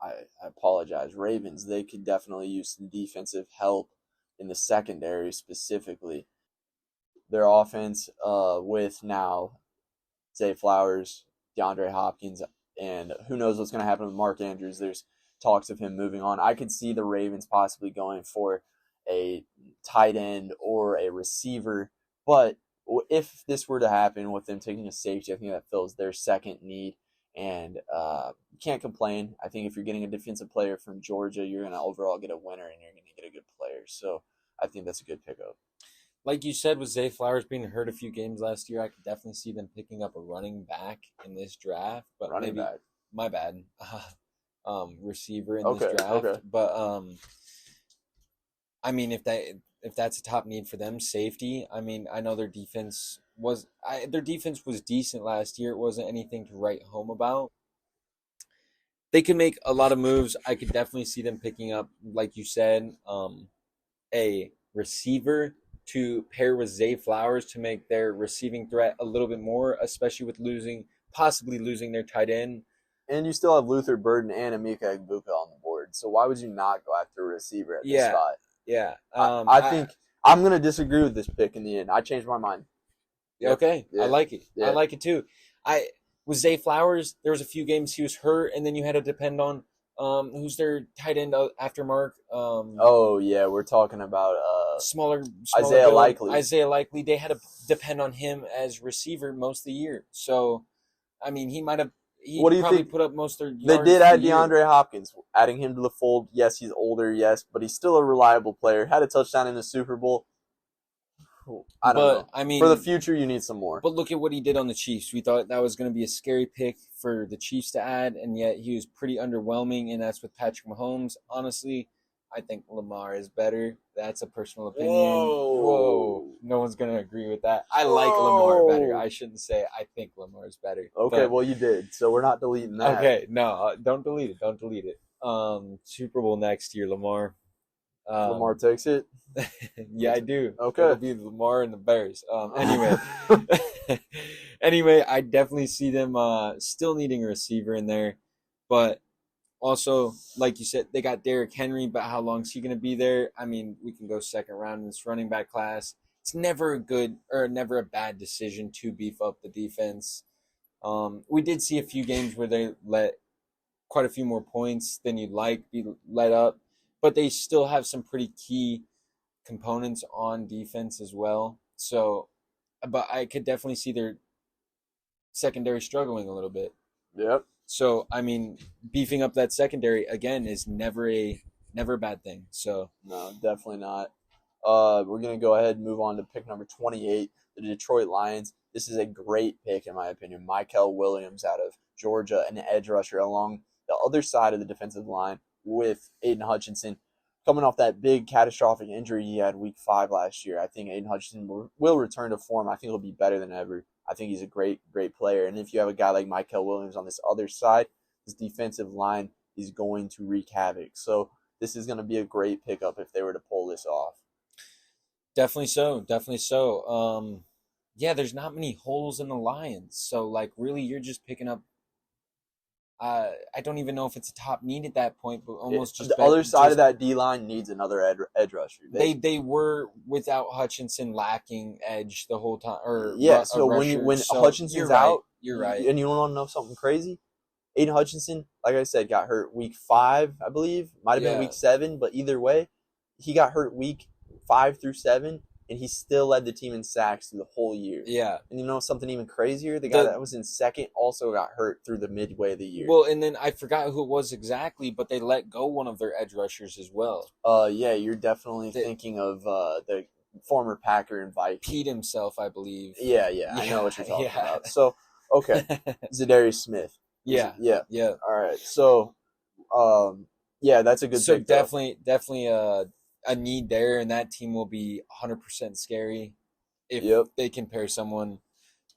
I apologize, Ravens, they could definitely use some defensive help in the secondary specifically. Their offense with now Zay Flowers, DeAndre Hopkins, and who knows what's going to happen with Mark Andrews. There's talks of him moving on. I could see the Ravens possibly going for a tight end or a receiver, but if this were to happen with them taking a safety, I think that fills their second need, and you can't complain. I think if you're getting a defensive player from Georgia, you're going to overall get a winner, and you're going to get a good player. So I think that's a good pickup. Like you said, with Zay Flowers being hurt a few games last year, I could definitely see them picking up a running back in this draft. But my bad, receiver in this draft. Okay. But I mean, if that's a top need for them, safety. I mean, I know their defense was decent last year. It wasn't anything to write home about. They can make a lot of moves. I could definitely see them picking up, like you said, a receiver to pair with Zay Flowers to make their receiving threat a little bit more, especially with possibly losing their tight end. And you still have Luther Burden and Emeka Egbuka on the board. So why would you not go after a receiver at this spot? Yeah. I think I'm going to disagree with this pick in the end. I changed my mind. Yep. Okay. Yeah. I like it. Yeah. I like it too. With Zay Flowers, there was a few games he was hurt, and then you had to depend on who's their tight end after Mark. We're talking about smaller Isaiah Likely. Isaiah Likely. They had to depend on him as receiver most of the year. So, I mean, he might have. What do you think? Put up most of their yards. They did add DeAndre Hopkins, adding him to the fold. Yes, he's older. Yes, but he's still a reliable player. Had a touchdown in the Super Bowl. I don't know. I mean, for the future, you need some more. But look at what he did on the Chiefs. We thought that was going to be a scary pick for the Chiefs to add, and yet he was pretty underwhelming, and that's with Patrick Mahomes. Honestly, I think Lamar is better. That's a personal opinion. Whoa. No one's going to agree with that. I like Lamar better. I shouldn't say I think Lamar is better. Okay, well, you did, so we're not deleting that. Okay, no, don't delete it. Don't delete it. Super Bowl next year, Lamar. Lamar takes it? Yeah, I do. Okay. It'll be Lamar and the Bears. Anyway, I definitely see them still needing a receiver in there. But also, like you said, they got Derrick Henry, but how long is he going to be there? I mean, we can go second round in this running back class. It's never a good or never a bad decision to beef up the defense. We did see a few games where they let quite a few more points than you'd like be let up, but they still have some pretty key components on defense as well. So, but I could definitely see their secondary struggling a little bit. Yep. So, I mean, beefing up that secondary again is never a bad thing. So, No, definitely not. We're going to go ahead and move on to pick number 28, the Detroit Lions. This is a great pick, in my opinion. Michael Williams out of Georgia, an edge rusher along the other side of the defensive line with Aiden Hutchinson. Coming off that big catastrophic injury he had week 5 last year, I think Aiden Hutchinson will return to form. I think he'll be better than ever. I think he's a great player. And if you have a guy like Michael Williams on this other side, this defensive line is going to wreak havoc. So this is going to be a great pickup if they were to pull this off. definitely so. Definitely so. Yeah, there's not many holes in the Lions. So, like, really, you're just picking up. I don't even know if it's a top need at that point, but almost just the other side of that D line needs another edge rusher. They were without Hutchinson lacking edge the whole time. Or yeah, so when Hutchinson's out, you're right. And you want to know something crazy? Aiden Hutchinson, like I said, got hurt week 5, I believe. Might have been week 7, but either way, he got hurt week 5 through 7, and he still led the team in sacks through the whole year. Yeah. And you know something even crazier? The guy that was in second also got hurt through the midway of the year. Well, and then I forgot who it was exactly, but they let go one of their edge rushers as well. Yeah, you're definitely thinking of the former Packer and Vikings. Pete himself, I believe. Yeah, I know what you're talking about. So, okay, Zadarius Smith. Yeah. All right, so, yeah, that's a good. So pick, definitely a need there, and that team will be 100% scary if they can pair someone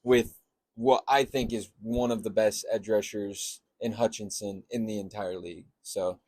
with what I think is one of the best edge rushers in Hutchinson in the entire league. So,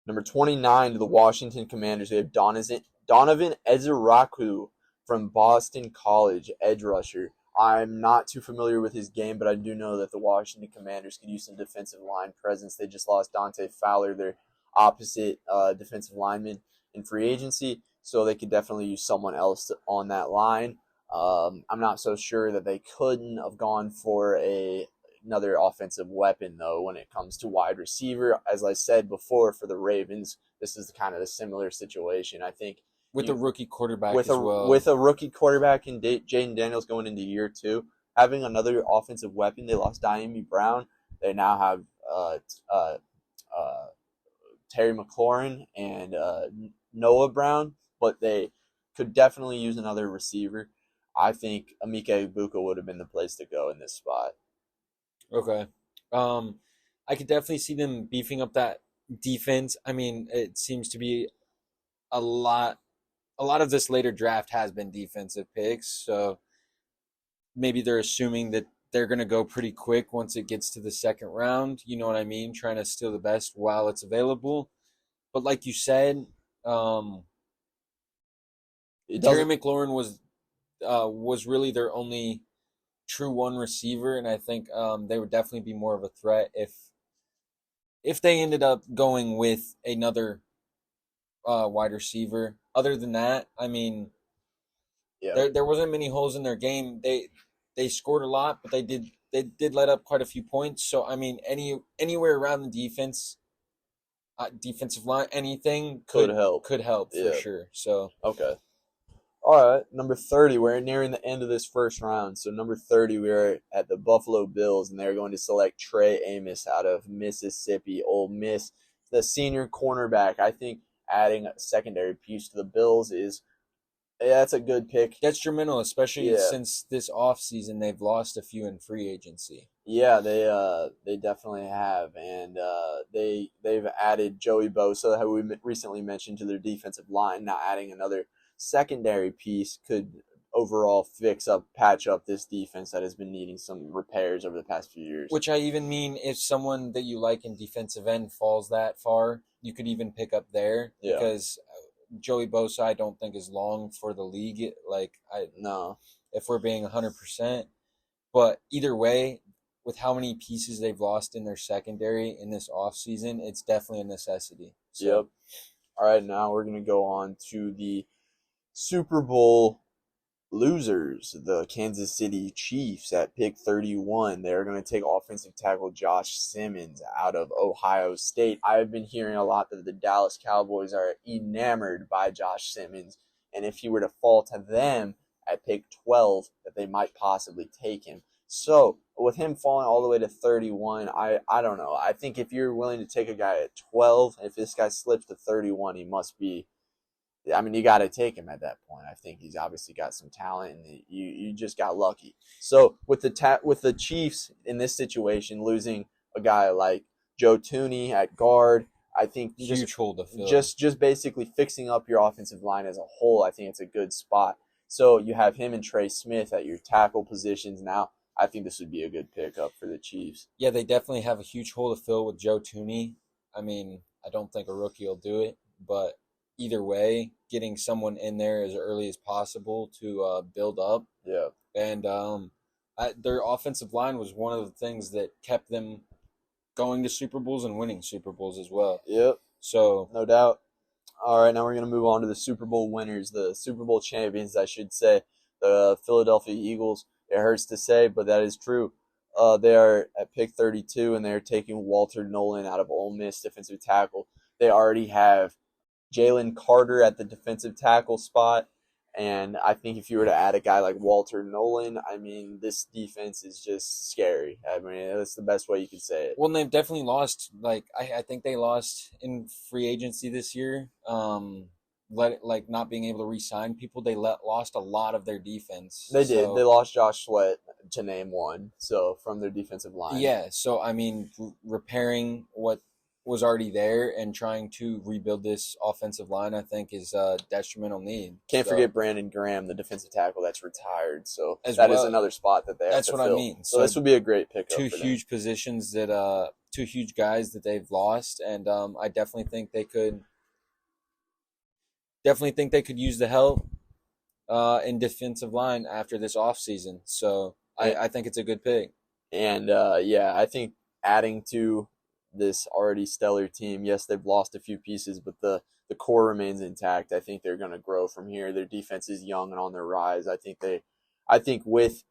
number 29 to the Washington Commanders, we have Donovan Eziraku from Boston College, edge rusher. I'm not too familiar with his game, but I do know that the Washington Commanders could use some defensive line presence. They just lost Dante Fowler, their opposite defensive lineman, in free agency, so they could definitely use someone else on that line. I'm not so sure that they couldn't have gone for another offensive weapon, though, when it comes to wide receiver. As I said before, for the Ravens, this is kind of a similar situation. I think with a rookie quarterback with a rookie quarterback and Jaden Daniels going into year 2, having another offensive weapon. They lost Diami Brown. They now have Terry McLaurin and Noah Brown, but they could definitely use another receiver. I think Emeka Egbuka would have been the place to go in this spot. Okay. I could definitely see them beefing up that defense. I mean, it seems to be a lot of this later draft has been defensive picks, so maybe they're assuming that they're going to go pretty quick once it gets to the second round. You know what I mean? Trying to steal the best while it's available. But like you said, Terry McLaurin was really their only true one receiver, and I think they would definitely be more of a threat if they ended up going with another wide receiver. Other than that, I mean, there wasn't many holes in their game. They scored a lot, but they did let up quite a few points. So I mean, anywhere around the defensive line, anything could help for sure. So okay. All right, number 30. We're nearing the end of this first round. So number 30, we are at the Buffalo Bills, and they're going to select Trey Amos out of Mississippi, Ole Miss, the senior cornerback. I think adding a secondary piece to the Bills that's a good pick. Detrimental, especially since this offseason they've lost a few in free agency. Yeah, they definitely have, and they've added Joey Bosa, who we recently mentioned, to their defensive line. Now adding another secondary piece could overall patch up this defense that has been needing some repairs over the past few years. Which I even mean, if someone that you like in defensive end falls that far, you could even pick up there because Joey Bosa I don't think is long for the league. If we're being 100%, but either way, with how many pieces they've lost in their secondary in this offseason, it's definitely a necessity. So, Yep. All right, now we're going to go on to the Super Bowl losers, the Kansas City Chiefs at pick 31. They're going to take offensive tackle Josh Simmons out of Ohio State. I've been hearing a lot that the Dallas Cowboys are enamored by Josh Simmons, and if he were to fall to them at pick 12, that they might possibly take him. So with him falling all the way to 31, I don't know. I think if you're willing to take a guy at 12, if this guy slips to 31, he must be, I mean, you got to take him at that point. I think he's obviously got some talent, and you just got lucky. So with the Chiefs in this situation, losing a guy like Joe Tooney at guard, I think huge hole to fill. Just basically fixing up your offensive line as a whole, I think it's a good spot. So you have him and Trey Smith at your tackle positions now. I think this would be a good pickup for the Chiefs. Yeah, they definitely have a huge hole to fill with Joe Tooney. I mean, I don't think a rookie will do it, but either way, getting someone in there as early as possible to build up. Yeah. And their offensive line was one of the things that kept them going to Super Bowls and winning Super Bowls as well. Yep. So no doubt. All right, now we're going to move on to the Super Bowl winners, the Super Bowl champions, I should say, the Philadelphia Eagles. It hurts to say, but that is true. They are at pick 32, and they're taking Walter Nolan out of Ole Miss, defensive tackle. They already have Jalen Carter at the defensive tackle spot, and I think if you were to add a guy like Walter Nolan, I mean, this defense is just scary. I mean, that's the best way you can say it. Well, they've definitely lost. Like I think they lost in free agency this year. Not being able to re-sign people, they lost a lot of their defense. They did. They lost Josh Sweat, to name one, so from their defensive line. Yeah, so I mean, repairing what was already there and trying to rebuild this offensive line, I think, is a detrimental need. Can't forget Brandon Graham, the defensive tackle that's retired. So is another spot that they have to fill. That's what I mean. So this would be a great pickup. Two huge positions that two huge guys that they've lost, and I definitely think they could use the help in defensive line after this offseason. So I think it's a good pick. And I think adding to this already stellar team, yes, they've lost a few pieces, but the core remains intact. I think they're going to grow from here. Their defense is young and on their rise. I think with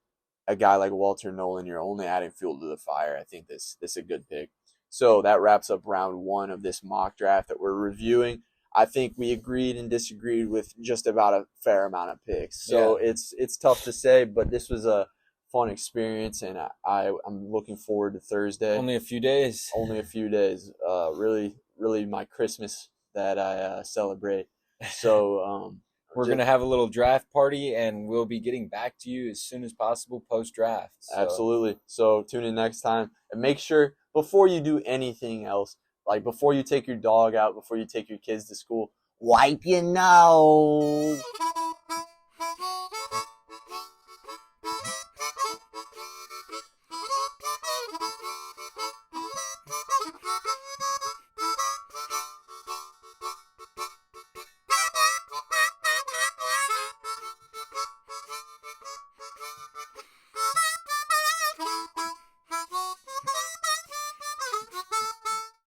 a guy like Walter Nolan, you're only adding fuel to the fire. I think this is a good pick. So that wraps up round one of this mock draft that we're reviewing. I think we agreed and disagreed with just about a fair amount of picks. So it's tough to say, but this was a fun experience, and I'm looking forward to Thursday. Only a few days. Really, really my Christmas that I celebrate. So we're going to have a little draft party, and we'll be getting back to you as soon as possible post-draft. So. Absolutely. So tune in next time, and make sure before you do anything else, like before you take your dog out, before you take your kids to school, wipe your nose.